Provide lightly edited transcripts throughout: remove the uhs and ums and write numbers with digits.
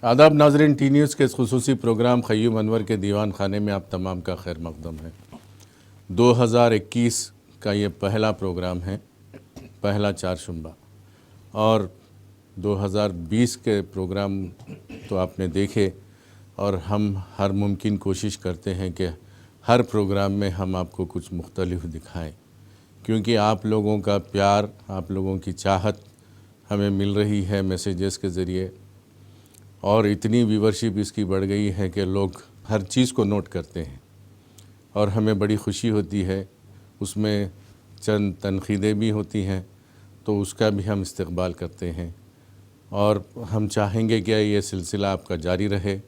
आदाब नाजरीन, T news के इस खुसूसी प्रोग्राम ख़य्यूम अनवर के दीवान खाने में आप तमाम का खैर मकदम है। 2021 का ये पहला प्रोग्राम है, पहला चारशंबा। और 2020 के प्रोग्राम तो आपने देखे, और हम हर मुमकिन कोशिश करते हैं कि हर प्रोग्राम में हम आपको कुछ मुख्तलिफ दिखाएं, क्योंकि आप लोगों का प्यार, आप लोगों की चाहत हमें मिल रही है मैसेजेस के ज़रिए, और इतनी व्यूवरशिप इसकी बढ़ गई है कि लोग हर चीज़ को नोट करते हैं और हमें बड़ी खुशी होती है। उसमें चंद तनकीदें भी होती हैं तो उसका भी हम इस्तकबाल करते हैं, और हम चाहेंगे कि ये सिलसिला आपका जारी रहे।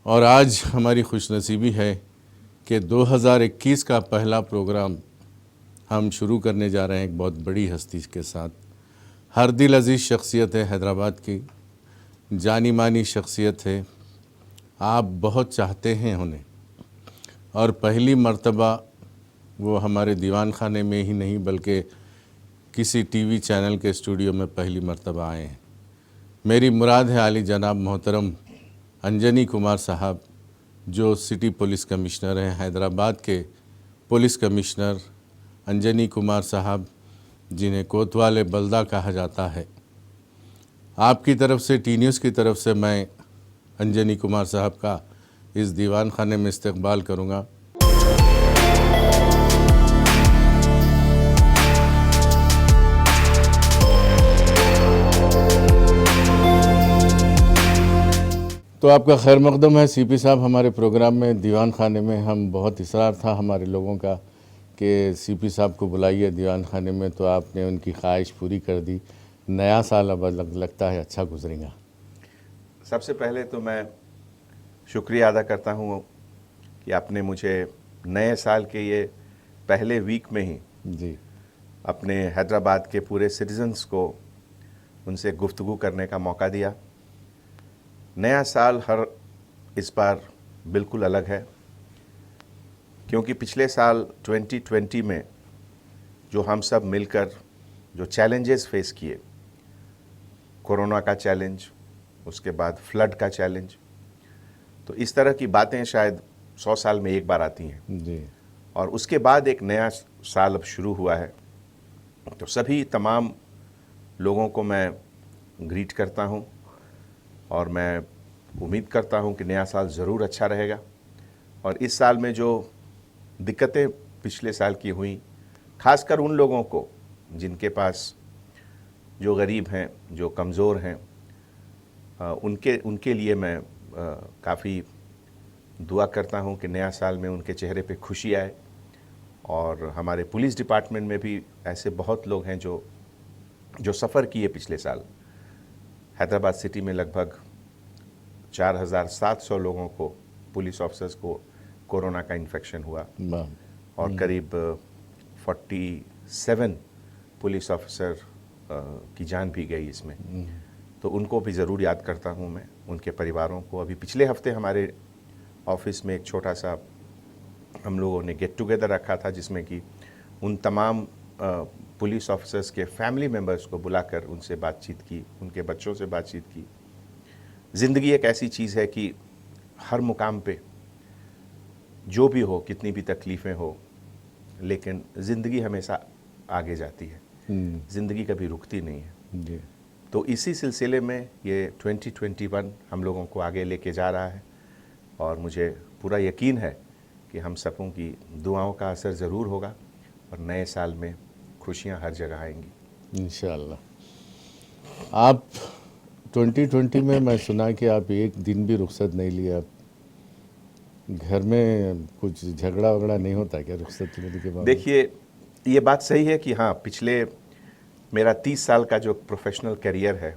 और आज हमारी खुशनसीबी है कि 2021 का पहला प्रोग्राम हम शुरू करने जा रहे हैं एक बहुत बड़ी हस्ती के साथ। हर दिल अज़ीज़ शख्सियत है हैदराबाद की, जानी मानी शख्सियत है, आप बहुत चाहते हैं उन्हें, और पहली मर्तबा वो हमारे दीवान खाने में ही नहीं बल्कि किसी टीवी चैनल के स्टूडियो में पहली मर्तबा आए हैं। मेरी मुराद है आली जनाब मोहतरम अंजनी कुमार साहब, जो सिटी पुलिस कमिश्नर हैं, हैदराबाद के पुलिस कमिश्नर अंजनी कुमार साहब, जिन्हें कोतवाल बल्दा कहा जाता है। आपकी तरफ से, टी न्यूज़ की तरफ से, मैं अंजनी कुमार साहब का इस दीवान खाने में इस्तकबाल करूँगा। तो आपका खैर मकदम है सीपी साहब हमारे प्रोग्राम में, दीवान खाने में। हम बहुत इसरार था हमारे लोगों का कि सीपी साहब को बुलाइए दीवान खाने में, तो आपने उनकी ख्वाहिश पूरी कर दी। नया साल अब लगता है अच्छा गुजरेगा। सबसे पहले तो मैं शुक्रिया अदा करता हूँ कि आपने मुझे नए साल के ये पहले वीक में ही जी अपने हैदराबाद के पूरे सिटीजन्स को उनसे गुफ्तगू करने का मौका दिया। नया साल हर इस बार बिल्कुल अलग है, क्योंकि पिछले साल 2020 में जो हम सब मिलकर जो चैलेंजेस फेस किए, कोरोना का चैलेंज, उसके बाद फ्लड का चैलेंज, तो इस तरह की बातें शायद 100 साल में एक बार आती हैं। जी और उसके बाद एक नया साल अब शुरू हुआ है, तो सभी तमाम लोगों को मैं ग्रीट करता हूं और मैं उम्मीद करता हूं कि नया साल ज़रूर अच्छा रहेगा। और इस साल में जो दिक्कतें पिछले साल की हुई, खासकर उन लोगों को जिनके पास, जो गरीब हैं, जो कमज़ोर हैं, उनके लिए मैं काफ़ी दुआ करता हूं कि नया साल में उनके चेहरे पे खुशी आए। और हमारे पुलिस डिपार्टमेंट में भी ऐसे बहुत लोग हैं जो सफ़र किए पिछले साल। हैदराबाद सिटी में लगभग 4,700 लोगों को, पुलिस ऑफिसर्स को कोरोना का इन्फेक्शन हुआ, और करीब 47 पुलिस ऑफिसर की जान भी गई इसमें। तो उनको भी ज़रूर याद करता हूँ मैं, उनके परिवारों को। अभी पिछले हफ्ते हमारे ऑफिस में एक छोटा सा हम लोगों ने गेट टुगेदर रखा था, जिसमें कि उन तमाम पुलिस ऑफिसर्स के फैमिली मेम्बर्स को बुलाकर उनसे बातचीत की, उनके बच्चों से बातचीत की। ज़िंदगी एक ऐसी चीज़ है कि हर मुकाम पे जो भी हो, कितनी भी तकलीफ़ें हो, लेकिन ज़िंदगी हमेशा आगे जाती है, ज़िंदगी कभी रुकती नहीं है। जी तो इसी सिलसिले में ये 2021 हम लोगों को आगे लेके जा रहा है, और मुझे पूरा यकीन है कि हम सबों की दुआओं का असर ज़रूर होगा और नए साल में खुशियां हर जगह आएंगी इंशाअल्लाह। आप 2020 में, मैं सुना कि आप एक दिन भी रुख्सत नहीं लिया। घर में कुछ झगड़ा वगड़ा नहीं होता क्या रुख्सत लेने के बाद? देखिए, ये बात सही है कि हाँ, पिछले मेरा 30 साल का जो प्रोफेशनल करियर है,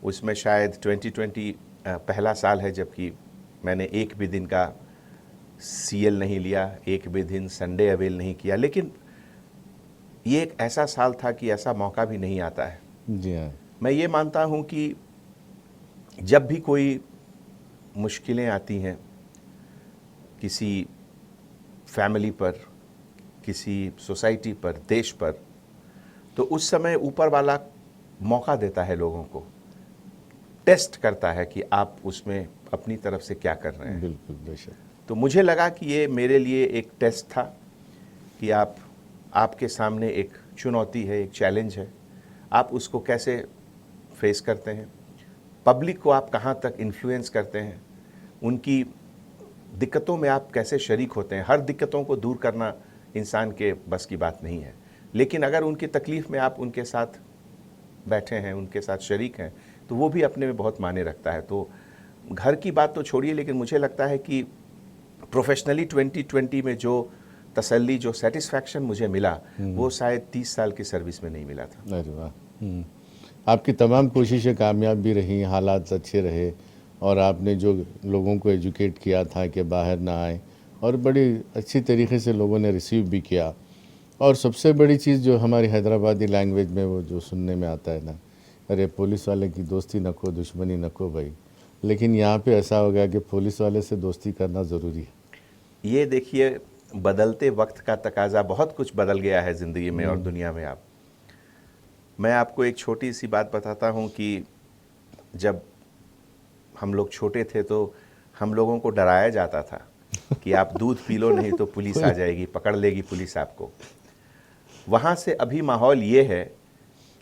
उसमें शायद 2020 पहला साल है जबकि मैंने एक भी दिन का सीएल नहीं लिया, एक भी दिन संडे अवेल नहीं किया। लेकिन ये एक ऐसा साल था कि ऐसा मौका भी नहीं आता है। जी हाँ। मैं ये मानता हूँ कि जब भी कोई मुश्किलें आती हैं किसी फैमिली पर, किसी सोसाइटी पर, देश पर, तो उस समय ऊपर वाला मौका देता है लोगों को टेस्ट करता है कि आप उसमें अपनी तरफ से क्या कर रहे हैं। बिल्कुल बेशक। तो मुझे लगा कि ये मेरे लिए एक टेस्ट था कि आपके सामने एक चुनौती है, एक चैलेंज है, आप उसको कैसे फेस करते हैं, पब्लिक को आप कहाँ तक इन्फ्लुएंस करते हैं, उनकी दिक्कतों में आप कैसे शरीक होते हैं। हर दिक्कतों को दूर करना इंसान के बस की बात नहीं है, लेकिन अगर उनकी तकलीफ़ में आप उनके साथ बैठे हैं, उनके साथ शरीक हैं, तो वो भी अपने में बहुत मायने रखता है। तो घर की बात तो छोड़िए, लेकिन मुझे लगता है कि प्रोफेशनली 2020 में जो तसल्ली, जो सेटिस्फैक्शन मुझे मिला, वो शायद 30 साल की सर्विस में नहीं मिला था। अरे वाह। आपकी तमाम कोशिशें कामयाब भी रही, हालात अच्छे रहे, और आपने जो लोगों को एजुकेट किया था कि बाहर ना आए, और बड़ी अच्छी तरीके से लोगों ने रिसीव भी किया। और सबसे बड़ी चीज़ जो हमारी हैदराबादी लैंग्वेज में वो जो सुनने में आता है ना, अरे पुलिस वाले की दोस्ती न को, दुश्मनी न को भाई। लेकिन यहाँ पे ऐसा हो गया कि पुलिस वाले से दोस्ती करना ज़रूरी है। ये देखिए, बदलते वक्त का तकाजा, बहुत कुछ बदल गया है ज़िंदगी में और दुनिया में। मैं आपको एक छोटी सी बात बताता हूँ कि जब हम लोग छोटे थे तो हम लोगों को डराया जाता था कि आप दूध पी लो, नहीं तो पुलिस आ जाएगी, पकड़ लेगी पुलिस आपको। वहाँ से अभी माहौल ये है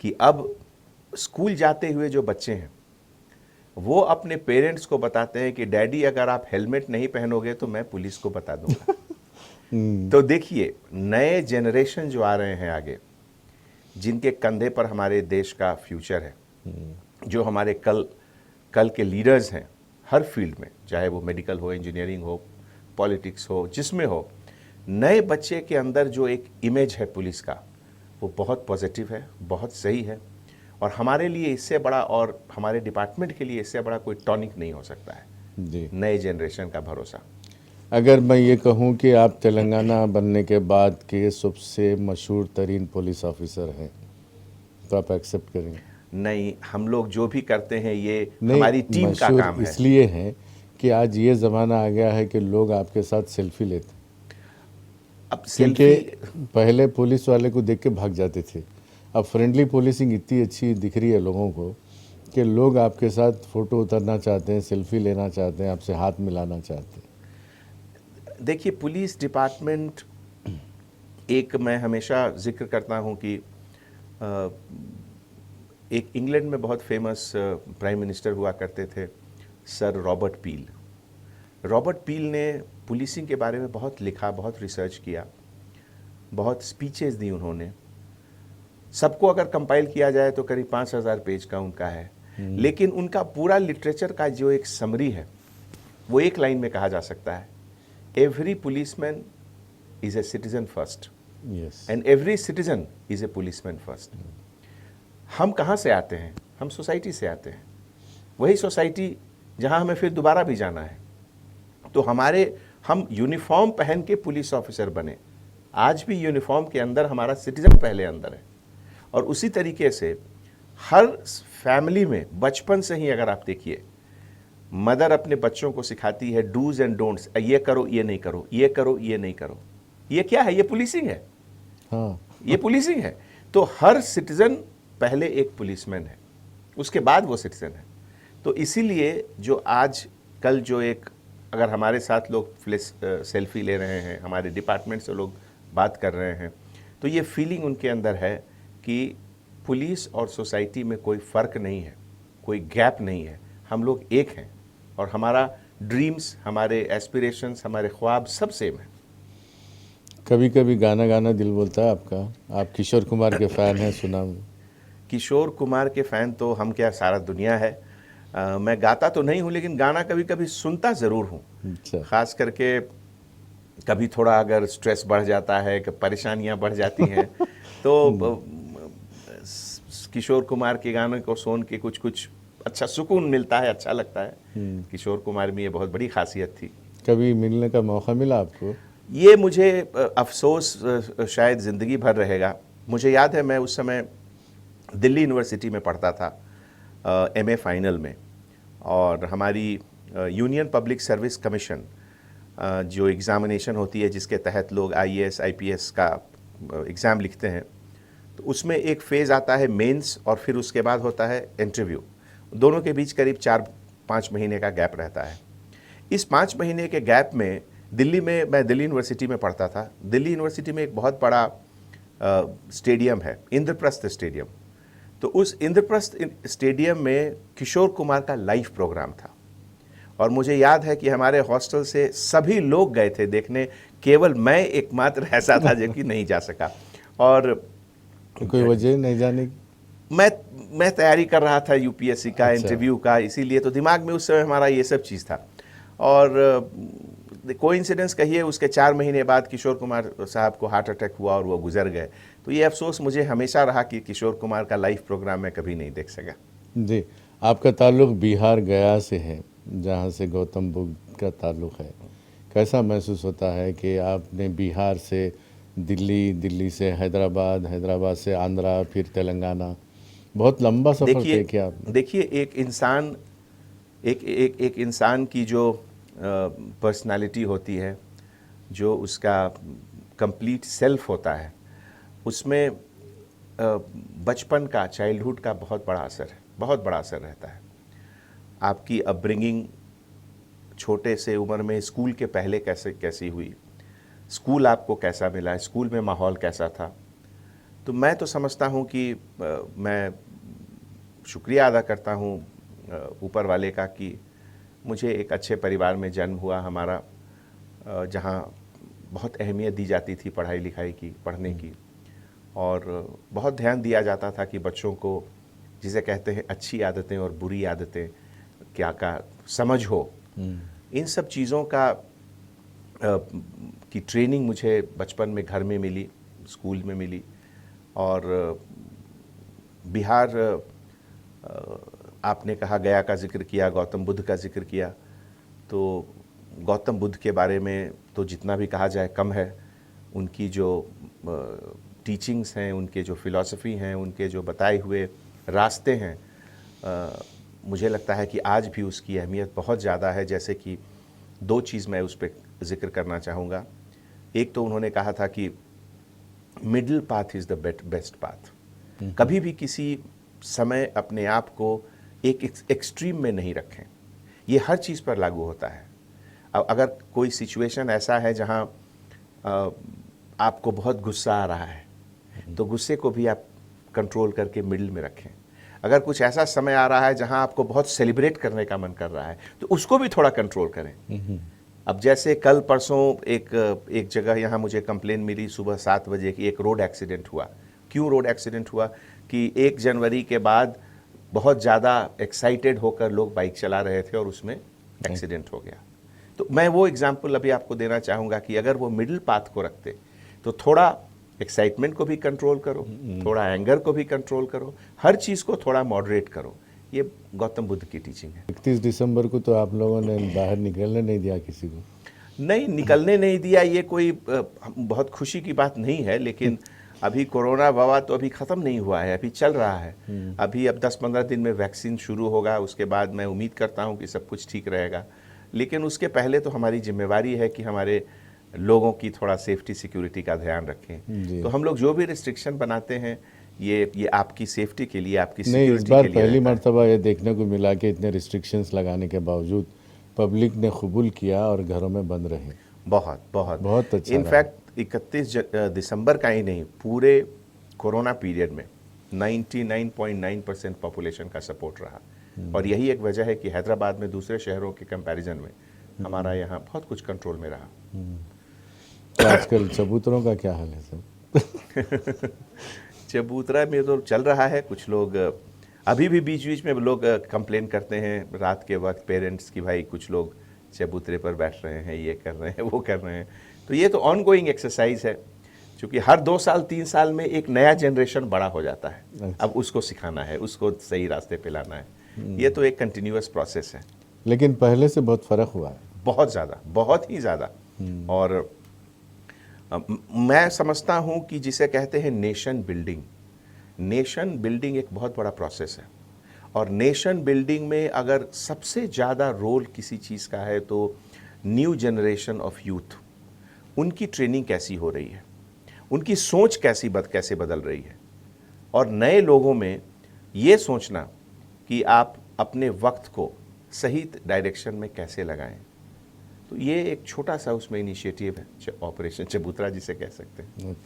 कि अब स्कूल जाते हुए जो बच्चे हैं वो अपने पेरेंट्स को बताते हैं कि डैडी अगर आप हेलमेट नहीं पहनोगे तो मैं पुलिस को बता दूंगा। तो देखिए, नए जनरेशन जो आ रहे हैं आगे, जिनके कंधे पर हमारे देश का फ्यूचर है, जो हमारे कल के लीडर्स हैं हर फील्ड में, चाहे वो मेडिकल हो, इंजीनियरिंग हो, पॉलिटिक्स हो, जिसमें हो, नए बच्चे के अंदर जो एक इमेज है पुलिस का, वो बहुत पॉजिटिव है, बहुत सही है। और हमारे लिए इससे बड़ा, और हमारे डिपार्टमेंट के लिए इससे बड़ा कोई टॉनिक नहीं हो सकता है जी। नए जनरेशन का भरोसा। अगर मैं ये कहूँ कि आप तेलंगाना बनने के बाद के सबसे मशहूर तरीन पुलिस ऑफिसर हैं, तो आप एक्सेप्ट करेंगे? नहीं, हम लोग जो भी करते हैं ये नहीं, हमारी टीम का मशहूर काम है। इसलिए है कि आज ये ज़माना आ गया है कि लोग आपके साथ सेल्फी लेते हैं। अब क्योंकि सेल्फी, पहले पुलिस वाले को देख के भाग जाते थे, अब फ्रेंडली पुलिसिंग इतनी अच्छी दिख रही है लोगों को कि लोग आपके साथ फ़ोटो उतारना चाहते हैं, सेल्फी लेना चाहते हैं, आपसे हाथ मिलाना चाहते हैं। देखिए, पुलिस डिपार्टमेंट, एक मैं हमेशा जिक्र करता हूँ कि एक इंग्लैंड में बहुत फेमस प्राइम मिनिस्टर हुआ करते थे, सर रॉबर्ट पील। रॉबर्ट पील ने पुलिसिंग के बारे में बहुत लिखा, बहुत रिसर्च किया, बहुत स्पीचेस दी उन्होंने। सबको अगर कंपाइल किया जाए तो करीब 5000 पेज का उनका है, लेकिन उनका पूरा लिटरेचर का जो एक समरी है, वो एक लाइन में कहा जा सकता है, every policeman is a citizen first yes. And every citizen is a policeman first. हम कहाँ से आते हैं? हम सोसाइटी से आते हैं, वही सोसाइटी जहाँ हमें फिर दोबारा भी जाना है। तो हम यूनिफॉर्म पहन के पुलिस ऑफिसर बने, आज भी यूनिफॉर्म के अंदर हमारा सिटीजन पहले अंदर है। और उसी तरीके से हर फैमिली में बचपन से ही अगर आप देखिए, मदर अपने बच्चों को सिखाती है डूज एंड डोंट्स, ये करो, ये नहीं करो, ये करो, ये नहीं करो। ये क्या है? ये पुलिसिंग है। हाँ, ये पुलिसिंग है। तो हर सिटीजन पहले एक पुलिसमैन है, उसके बाद वो सिटीजन है। तो इसीलिए जो आज कल जो एक, अगर हमारे साथ लोग सेल्फी ले रहे हैं, हमारे डिपार्टमेंट से लोग बात कर रहे हैं, तो ये फीलिंग उनके अंदर है कि पुलिस और सोसाइटी में कोई फ़र्क नहीं है, कोई गैप नहीं है, हम लोग एक हैं, और हमारा ड्रीम्स, हमारे एस्पिरेशंस, हमारे ख्वाब सब सेम है। कभी कभी गाना गाना दिल बोलता है आपका। आप किशोर कुमार के फ़ैन हैं, सुना। किशोर कुमार के फ़ैन तो हम क्या, सारा दुनिया है। मैं गाता तो नहीं हूँ, लेकिन गाना कभी कभी सुनता ज़रूर हूँ। अच्छा। ख़ास करके कभी थोड़ा अगर स्ट्रेस बढ़ जाता है, कि परेशानियाँ बढ़ जाती हैं तो किशोर कुमार के गानों को सुन के कुछ अच्छा सुकून मिलता है, अच्छा लगता है। किशोर कुमार में ये बहुत बड़ी खासियत थी। कभी मिलने का मौका मिला आपको? ये मुझे अफसोस शायद ज़िंदगी भर रहेगा। मुझे याद है, मैं उस समय दिल्ली यूनिवर्सिटी में पढ़ता था, एमए फाइनल में, और हमारी यूनियन पब्लिक सर्विस कमीशन जो एग्ज़ामिनेशन होती है, जिसके तहत लोग आईएएस आईपीएस का एग्ज़ाम लिखते हैं, तो उसमें एक फ़ेज़ आता है मेंस, और फिर उसके बाद होता है इंटरव्यू। दोनों के बीच करीब 4-5 महीने का गैप रहता है। इस 5 महीने के गैप में दिल्ली में, मैं दिल्ली यूनिवर्सिटी में पढ़ता था। दिल्ली यूनिवर्सिटी में एक बहुत बड़ा स्टेडियम है, इंद्रप्रस्थ स्टेडियम। तो उस इंद्रप्रस्थ स्टेडियम में किशोर कुमार का लाइव प्रोग्राम था और मुझे याद है कि हमारे हॉस्टल से सभी लोग गए थे देखने, केवल मैं एकमात्र ऐसा था जो कि नहीं जा सका। और कोई वजह नहीं जाने की? मैं तैयारी कर रहा था यूपीएससी का, अच्छा। इंटरव्यू का, इसीलिए तो दिमाग में उस समय हमारा ये सब चीज़ था। और कोइंसिडेंस कहिए, उसके 4 महीने बाद किशोर कुमार साहब को हार्ट अटैक हुआ और वो गुजर गए। तो ये अफसोस मुझे हमेशा रहा कि किशोर कुमार का लाइव प्रोग्राम मैं कभी नहीं देख सका। जी, आपका ताल्लुक बिहार गया से है, जहाँ से गौतम बुद्ध का ताल्लुक है। कैसा महसूस होता है कि आपने बिहार से दिल्ली, दिल्ली से हैदराबाद, हैदराबाद से आंध्रा, फिर तेलंगाना, बहुत लंबा सफ़र तय किया आपने? देखिए, एक इंसान की जो पर्सनालिटी होती है, जो उसका कंप्लीट सेल्फ होता है, उसमें बचपन का, चाइल्डहुड का बहुत बड़ा असर है, बहुत बड़ा असर रहता है। आपकी अपब्रिंगिंग छोटे से उम्र में स्कूल के पहले कैसी हुई, स्कूल आपको कैसा मिला, स्कूल में माहौल कैसा था। तो मैं तो समझता हूँ कि मैं शुक्रिया अदा करता हूँ ऊपर वाले का कि मुझे एक अच्छे परिवार में जन्म हुआ हमारा, जहाँ बहुत अहमियत दी जाती थी पढ़ाई लिखाई की, पढ़ने की, और बहुत ध्यान दिया जाता था कि बच्चों को, जिसे कहते हैं अच्छी आदतें और बुरी आदतें क्या का समझ हो। इन सब चीज़ों का की ट्रेनिंग मुझे बचपन में घर में मिली, स्कूल में मिली। और बिहार, आपने कहा गया का जिक्र किया, गौतम बुद्ध का जिक्र किया, तो गौतम बुद्ध के बारे में तो जितना भी कहा जाए कम है। उनकी जो टीचिंग्स हैं, उनके जो फ़िलॉसफ़ी हैं, उनके जो बताए हुए रास्ते हैं, मुझे लगता है कि आज भी उसकी अहमियत बहुत ज़्यादा है। जैसे कि 2 चीज़ मैं उस पर ज़िक्र करना चाहूँगा। एक तो उन्होंने कहा था कि middle path is the best path. कभी भी किसी समय अपने आप को एक एक्सट्रीम में नहीं रखें। ये हर चीज़ पर लागू होता है। अब अगर कोई सिचुएशन ऐसा है जहाँ आपको बहुत गुस्सा आ रहा है, तो गुस्से को भी आप कंट्रोल करके मिडिल में रखें। अगर कुछ ऐसा समय आ रहा है जहाँ आपको बहुत सेलिब्रेट करने का मन कर रहा है, तो उसको भी थोड़ा कंट्रोल करें। अब जैसे कल परसों एक जगह यहाँ मुझे कंप्लेन मिली सुबह 7 बजे की, एक रोड एक्सीडेंट हुआ। क्यों रोड एक्सीडेंट हुआ? कि 1 जनवरी के बाद बहुत ज़्यादा एक्साइटेड होकर लोग बाइक चला रहे थे और उसमें एक्सीडेंट हो गया। तो मैं वो एग्जाम्पल अभी आपको देना चाहूँगा कि अगर वो मिडिल पाथ को रखते तो थोड़ा एक्साइटमेंट को भी कंट्रोल करो, थोड़ा एंगर को भी कंट्रोल करो, हर चीज़ को थोड़ा मॉडरेट करो। ये गौतम बुद्ध की टीचिंग है। 31 दिसंबर को तो आप लोगों ने बाहर निकलने नहीं दिया किसी को? नहीं, निकलने नहीं दिया, ये कोई बहुत खुशी की बात नहीं है। लेकिन अभी कोरोना वबा तो अभी ख़त्म नहीं हुआ है, अभी चल रहा है। अभी अब 10-15 दिन में वैक्सीन शुरू होगा, उसके बाद मैं उम्मीद करता हूँ कि सब कुछ ठीक रहेगा। लेकिन उसके पहले तो हमारी जिम्मेवारी है कि हमारे लोगों की थोड़ा सेफ्टी सिक्योरिटी का ध्यान रखें। तो हम लोग जो भी रिस्ट्रिक्शन बनाते हैं, ये आपकी सेफ्टी के लिए, आपकी नहीं, सिक्योरिटी इस बार के लिए पहली रहता है। मर्तबा ये देखने को मिला कि इतने रिस्ट्रिक्शंस लगाने के बावजूद पब्लिक ने कबूल किया और घरों में बंद रहे। बहुत अच्छा। इनफैक्ट 31 दिसंबर का ही नहीं, पूरे कोरोना पीरियड में 99.9% पॉपुलेशन का सपोर्ट रहा। और यही एक वजह है कि हैदराबाद में दूसरे शहरों के कंपैरिजन में हमारा यहाँ बहुत कुछ कंट्रोल में रहा। तो आजकल चबूतरों का क्या हाल है सब? चबूतरा में तो चल रहा है। कुछ लोग अभी भी बीच बीच में लोग कंप्लेन करते हैं रात के वक्त पेरेंट्स की, भाई कुछ लोग चबूतरे पर बैठ रहे हैं, ये कर रहे हैं, वो कर रहे हैं। तो ये तो ऑनगोइंग एक्सरसाइज है, क्योंकि हर 2 साल 3 साल में एक नया जनरेशन बड़ा हो जाता है। अब उसको सिखाना है, उसको सही रास्ते पे लाना है। ये तो एक कंटिन्यूअस प्रोसेस है। लेकिन पहले से बहुत फ़र्क हुआ है, बहुत ज़्यादा, बहुत ही ज़्यादा। और मैं समझता हूँ कि जिसे कहते हैं नेशन बिल्डिंग एक बहुत बड़ा प्रोसेस है। और नेशन बिल्डिंग में अगर सबसे ज़्यादा रोल किसी चीज़ का है तो न्यू जनरेशन ऑफ यूथ, उनकी ट्रेनिंग कैसी हो रही है, उनकी सोच कैसे बदल रही है। और नए लोगों में ये सोचना कि आप अपने वक्त को सही डायरेक्शन में कैसे लगाएं। तो ये एक छोटा सा उसमें इनिशिएटिव है, ऑपरेशन चबूतरा जिसे कह सकते हैं।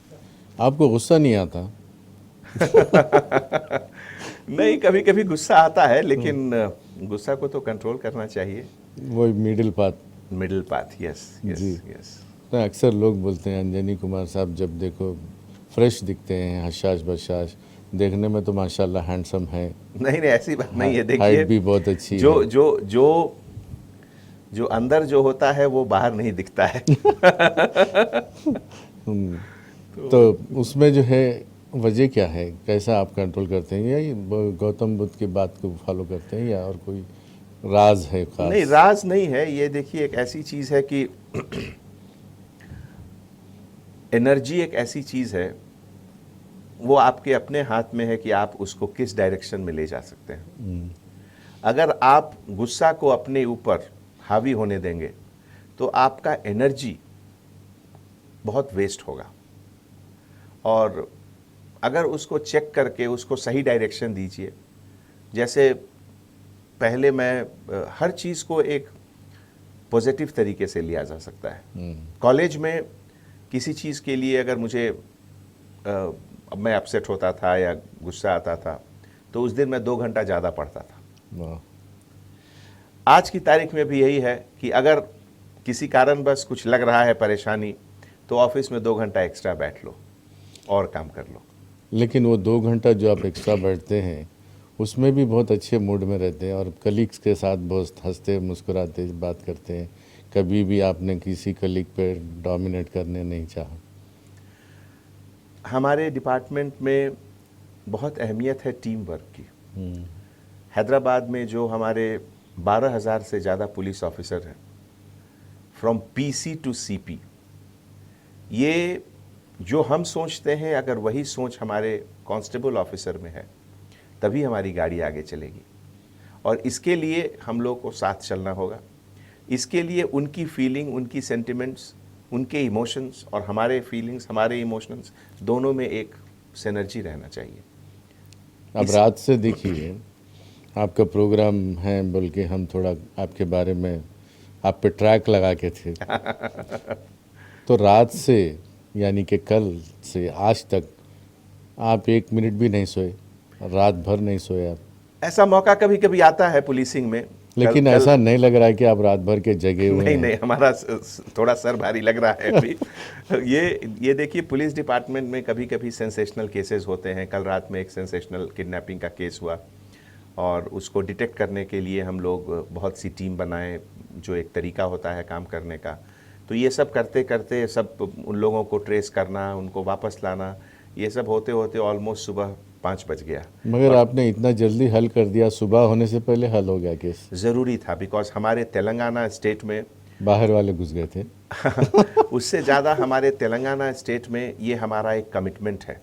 आपको गुस्सा नहीं आता? नहीं, कभी कभी गुस्सा आता है, लेकिन गुस्सा को तो कंट्रोल करना चाहिए। वो middle path. Middle path, yes yes जी। यस। तो अक्सर लोग बोलते हैं अंजनी कुमार साहब जब देखो फ्रेश दिखते हैं, हशाश बशाश, देखने में तो माशाल्लाह हैंडसम है। नहीं नहीं, ऐसी बात नहीं है। देखिए, हाइट भी बहुत अच्छी जो है। जो जो जो अंदर जो होता है वो बाहर नहीं दिखता है। तो उसमें जो है वजह क्या है, कैसा आप कंट्रोल करते हैं, या ये गौतम बुद्ध की बात को फॉलो करते हैं, या और कोई राज है खास? नहीं, राज नहीं है ये। देखिए, एक ऐसी चीज़ है कि एनर्जी एक ऐसी चीज़ है, वो आपके अपने हाथ में है कि आप उसको किस डायरेक्शन में ले जा सकते हैं। अगर आप गुस्सा को अपने ऊपर हावी होने देंगे तो आपका एनर्जी बहुत वेस्ट होगा, और अगर उसको चेक करके उसको सही डायरेक्शन दीजिए। जैसे पहले मैं हर चीज़ को एक पॉजिटिव तरीके से लिया जा सकता है। कॉलेज में किसी चीज़ के लिए अगर मुझे मैं अपसेट होता था या गुस्सा आता था, तो उस दिन मैं 2 घंटा ज़्यादा पढ़ता था। वाह। आज की तारीख में भी यही है कि अगर किसी कारणवश कुछ लग रहा है परेशानी, तो ऑफिस में 2 घंटा एक्स्ट्रा बैठ लो और काम कर लो। लेकिन वो 2 घंटा जो आप एक्स्ट्रा बैठते हैं उसमें भी बहुत अच्छे मूड में रहते हैं और कलीग्स के साथ बहुत हंसते मुस्कुराते बात करते हैं। कभी भी आपने किसी कलीग पे डोमिनेट करने नहीं चाहा? हमारे डिपार्टमेंट में बहुत अहमियत है टीम वर्क की। हैदराबाद में जो हमारे 12,000 से ज़्यादा पुलिस ऑफिसर हैं, फ्रॉम पीसी टू सीपी, ये जो हम सोचते हैं अगर वही सोच हमारे कांस्टेबल ऑफिसर में है, तभी हमारी गाड़ी आगे चलेगी। और इसके लिए हम लोग को साथ चलना होगा। इसके लिए उनकी फीलिंग, उनकी सेंटिमेंट्स, उनके इमोशंस और हमारे फीलिंग्स, हमारे इमोशंस, दोनों में एक सिनर्जी रहना चाहिए। अब रात से देखिए आपका प्रोग्राम है, बल्कि हम थोड़ा आपके बारे में आप पे ट्रैक लगा के थे। तो रात से यानी कि कल से आज तक आप 1 मिनट भी नहीं सोए, रात भर नहीं सोए आप? ऐसा मौका कभी कभी आता है पुलिसिंग में, लेकिन ऐसा नहीं लग रहा है कि आप रात भर के जगे हुए नहीं हैं। नहीं, हमारा थोड़ा सर भारी लग रहा है अभी। ये देखिए, पुलिस डिपार्टमेंट में कभी कभी सेंसेशनल केसेस होते हैं। कल रात में एक सेंसेशनल किडनैपिंग का केस हुआ, और उसको डिटेक्ट करने के लिए हम लोग बहुत सी टीम बनाए, जो एक तरीका होता है काम करने का। तो ये सब करते करते सब उन लोगों को ट्रेस करना, उनको वापस लाना, ये सब होते होते ऑलमोस्ट सुबह 5 बज गया। मगर आपने इतना जल्दी हल कर दिया, सुबह होने से पहले हल हो गया केस? ज़रूरी था, बिकॉज हमारे तेलंगाना स्टेट में बाहर वाले घुस गए थे। उससे ज़्यादा हमारे तेलंगाना स्टेट में ये हमारा एक कमिटमेंट है।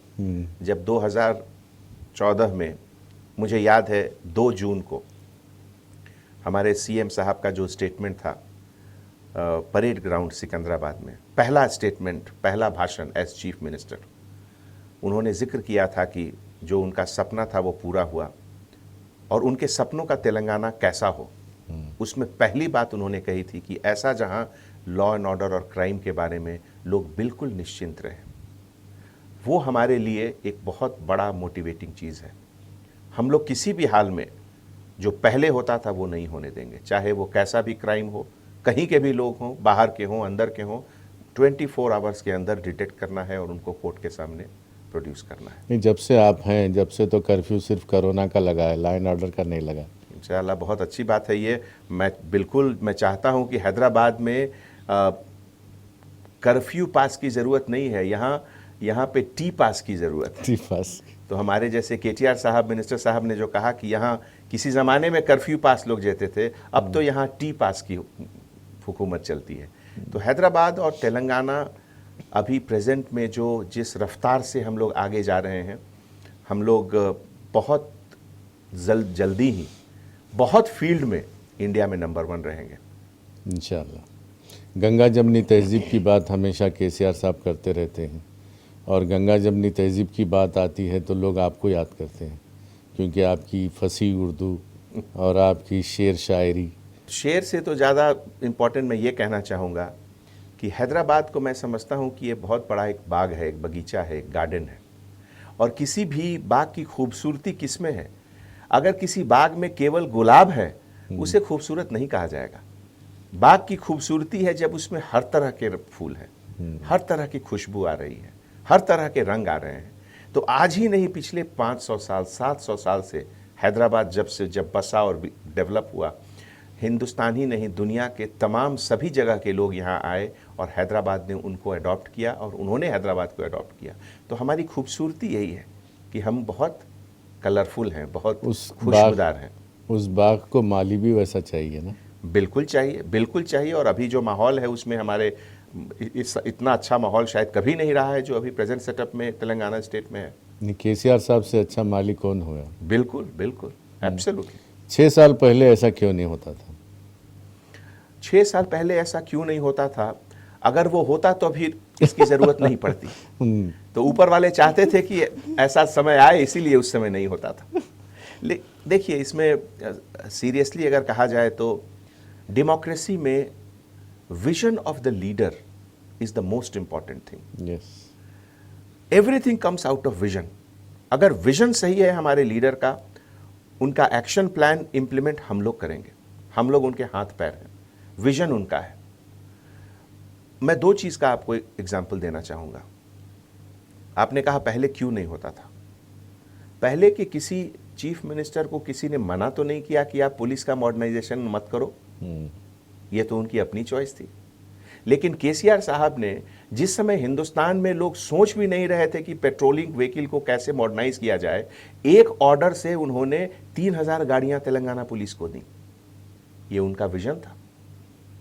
जब 2014 में, मुझे याद है 2 जून को, हमारे सीएम साहब का जो स्टेटमेंट था परेड ग्राउंड सिकंदराबाद में, पहला स्टेटमेंट, पहला भाषण एज चीफ मिनिस्टर, उन्होंने जिक्र किया था कि जो उनका सपना था वो पूरा हुआ, और उनके सपनों का तेलंगाना कैसा हो। उसमें पहली बात उन्होंने कही थी कि ऐसा जहां लॉ एंड ऑर्डर और क्राइम के बारे में लोग बिल्कुल निश्चिंत रहें। वो हमारे लिए एक बहुत बड़ा मोटिवेटिंग चीज़ है। हम लोग किसी भी हाल में जो पहले होता था वो नहीं होने देंगे, चाहे वो कैसा भी क्राइम हो, कहीं के भी लोग हों, बाहर के हों, अंदर के हों। 24 आवर्स के अंदर डिटेक्ट करना है और उनको कोर्ट के सामने प्रोड्यूस करना है। नहीं, जब से आप हैं, जब से तो कर्फ्यू सिर्फ कोरोना का लगा है, लाइन ऑर्डर का नहीं लगा। इंशाअल्लाह, बहुत अच्छी बात है ये। मैं चाहता हूं कि हैदराबाद में कर्फ्यू पास की ज़रूरत नहीं है, यहाँ पे टी पास की ज़रूरत है। T pass. तो हमारे जैसे केटीआर साहब, मिनिस्टर साहब ने जो कहा कि यहाँ किसी ज़माने में कर्फ्यू पास लोग देते थे, अब तो यहाँ टी पास की हुकूमत चलती है। तो हैदराबाद और तेलंगाना अभी प्रेजेंट में जो जिस रफ्तार से हम लोग आगे जा रहे हैं, हम लोग बहुत जल्दी ही बहुत फील्ड में इंडिया में नंबर 1 रहेंगे इंशाअल्लाह। गंगा जमनी तहज़ीब की बात हमेशा केसीआर साहब करते रहते हैं, और गंगा जमनी तहज़ीब की बात आती है तो लोग आपको याद करते हैं, क्योंकि आपकी फसी उर्दू और आपकी शेर शायरी। शेर से तो ज़्यादा इम्पोर्टेंट मैं ये कहना चाहूँगा कि हैदराबाद को मैं समझता हूँ कि ये बहुत बड़ा एक बाग है, एक बगीचा है, एक गार्डन है। और किसी भी बाग की खूबसूरती किस में है? अगर किसी बाग में केवल गुलाब है, उसे खूबसूरत नहीं कहा जाएगा। बाग की खूबसूरती है जब उसमें हर तरह के फूल हैं, हर तरह की खुशबू आ रही है, हर तरह के रंग आ रहे हैं। तो आज ही नहीं, पिछले 500 साल 700 साल से हैदराबाद जब बसा और डेवलप हुआ, हिंदुस्तान ही नहीं दुनिया के तमाम सभी जगह के लोग यहाँ आए और हैदराबाद ने उनको अडॉप्ट किया और उन्होंने हैदराबाद को अडॉप्ट किया। तो हमारी खूबसूरती यही है कि हम बहुत कलरफुल हैं, बहुत खुशबूदार हैं। उस बाग को माली भी वैसा चाहिए ना? बिल्कुल चाहिए, बिल्कुल चाहिए। और अभी जो माहौल है उसमें हमारे इतना अच्छा माहौल शायद कभी नहीं रहा है जो अभी प्रेजेंट सेटअप में तेलंगाना स्टेट में है। केसीआर साहब से अच्छा माली कौन हुआ? बिल्कुल बिल्कुल, एब्सोल्युटली। 6 साल पहले ऐसा क्यों नहीं होता था? 6 साल पहले ऐसा क्यों नहीं होता था? अगर वो होता तो फिर इसकी ज़रूरत नहीं पड़ती। तो ऊपर वाले चाहते थे कि ऐसा समय आए, इसीलिए उस समय नहीं होता था। देखिए, इसमें सीरियसली अगर कहा जाए तो डेमोक्रेसी में vision of the leader is the most important thing. Yes, everything comes out of vision. अगर विजन सही है हमारे लीडर का, उनका एक्शन प्लान इंप्लीमेंट हम लोग करेंगे, हम लोग उनके हाथ पैर हैं, विजन उनका है। मैं 2 चीज़ का आपको एग्जाम्पल देना चाहूँगा। आपने कहा पहले क्यों नहीं होता था। पहले के किसी चीफ मिनिस्टर को किसी ने मना तो नहीं किया कि आप पुलिस का मॉडर्नाइजेशन मत करो, ये तो उनकी अपनी चॉइस थी। लेकिन केसीआर साहब ने, जिस समय हिंदुस्तान में लोग सोच भी नहीं रहे थे कि पेट्रोलिंग व्हीकल को कैसे मॉडर्नाइज किया जाए, एक ऑर्डर से उन्होंने 3000 गाड़ियां तेलंगाना पुलिस को दी। ये उनका विजन था,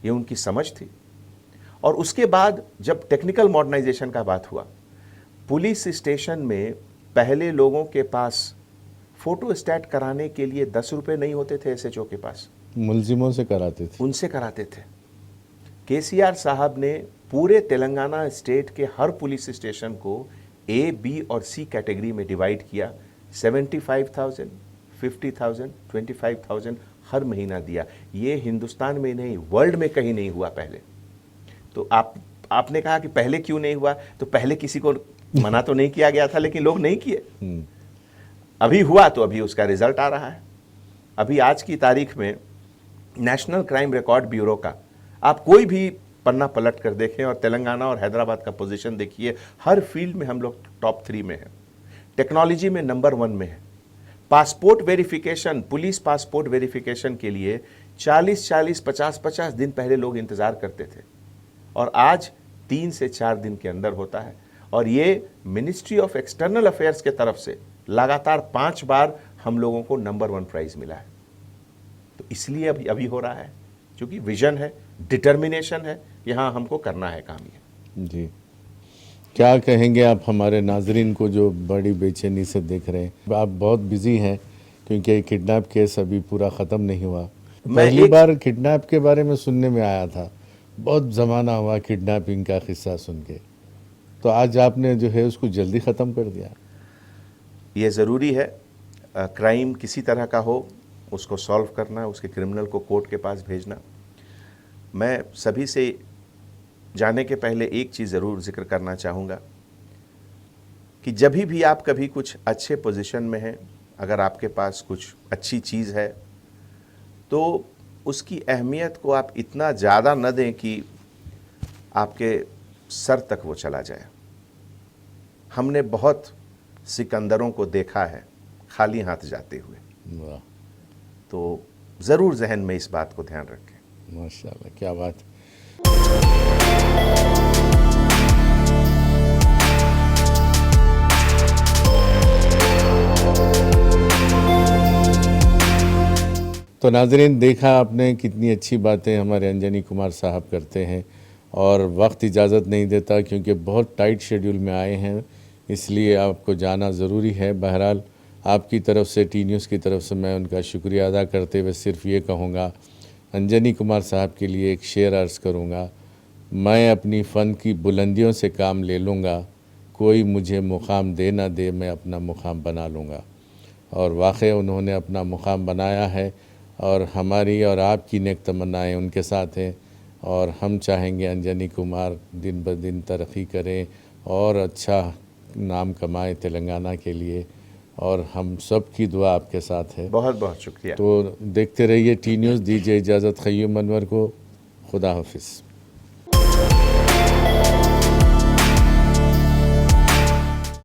ये उनकी समझ थी। और उसके बाद जब टेक्निकल मॉडर्नाइजेशन का बात हुआ, पुलिस स्टेशन में पहले लोगों के पास फोटो स्टैट कराने के लिए 10 रुपये नहीं होते थे एसएचओ के पास, मुलजिमों से कराते थे, उनसे कराते थे। केसीआर साहब ने पूरे तेलंगाना स्टेट के हर पुलिस स्टेशन को ए, बी और सी कैटेगरी में डिवाइड किया। 75,000, 50,000, 25,000 हर महीना दिया। ये हिंदुस्तान में नहीं, वर्ल्ड में कहीं नहीं हुआ पहले। तो आपने कहा कि पहले क्यों नहीं हुआ, तो पहले किसी को मना तो नहीं किया गया था, लेकिन लोग नहीं किए। अभी हुआ तो अभी उसका रिजल्ट आ रहा है। अभी आज की तारीख में नेशनल क्राइम रिकॉर्ड ब्यूरो का आप कोई भी पन्ना पलट कर देखें और तेलंगाना और हैदराबाद का पोजीशन देखिए, हर फील्ड में हम लोग टॉप 3 में हैं। टेक्नोलॉजी में नंबर 1 में है। Passport verification, police passport verification के लिए 40-40, 50-50 दिन पहले लोग इंतजार करते थे और आज 3 से 4 दिन के अंदर होता है। और ये मिनिस्ट्री ऑफ एक्सटर्नल अफेयर्स के तरफ से लगातार 5 बार हम लोगों को नंबर 1 प्राइज मिला है। तो इसलिए अभी हो रहा है, क्योंकि विजन है, डिटर्मिनेशन है, यहाँ हमको करना है काम ये। जी, क्या कहेंगे आप हमारे नाजरीन को जो बड़ी बेचैनी से देख रहे हैं? आप बहुत बिजी हैं क्योंकि किडनैप केस अभी पूरा ख़त्म नहीं हुआ। पहली बार किडनैप के बारे में सुनने में आया था, बहुत ज़माना हुआ किडनैपिंग का किस्सा सुन के, तो आज आपने जो है उसको जल्दी ख़त्म कर दिया। ये ज़रूरी है, क्राइम किसी तरह का हो उसको सॉल्व करना, उसके क्रिमिनल को कोर्ट के पास भेजना। मैं सभी से जाने के पहले एक चीज़ ज़रूर जिक्र करना चाहूँगा कि जब भी आप कभी कुछ अच्छे पोजीशन में हैं, अगर आपके पास कुछ अच्छी चीज़ है तो उसकी अहमियत को आप इतना ज़्यादा न दें कि आपके सर तक वो चला जाए। हमने बहुत सिकंदरों को देखा है खाली हाथ जाते हुए। वाह, तो ज़रूर जहन में इस बात को ध्यान रखें। माशाल्लाह, क्या बात। तो नाज़रीन, देखा आपने कितनी अच्छी बातें हमारे अंजनी कुमार साहब करते हैं और वक्त इजाज़त नहीं देता क्योंकि बहुत टाइट शेड्यूल में आए हैं, इसलिए आपको जाना ज़रूरी है। बहरहाल आपकी तरफ से, टी न्यूज़ की तरफ से मैं उनका शुक्रिया अदा करते हुए सिर्फ ये कहूँगा, अंजनी कुमार साहब के लिए एक शेर अर्ज़ करूँगा, मैं अपनी फ़न की बुलंदियों से काम ले लूँगा, कोई मुझे मुकाम दे ना दे, मैं अपना मुकाम बना लूँगा। और वाकई उन्होंने अपना मुकाम बनाया है और हमारी और आपकी नेक तमन्नाएँ उनके साथ हैं और हम चाहेंगे अंजनी कुमार दिन ब दिन तरक्की करें और अच्छा नाम कमाए तेलंगाना के लिए और हम सब की दुआ आपके साथ है। बहुत बहुत शुक्रिया। तो देखते रहिए टी न्यूज़। दीजिए इजाज़त क़य्यूम अनवर को। खुदा हाफिज़।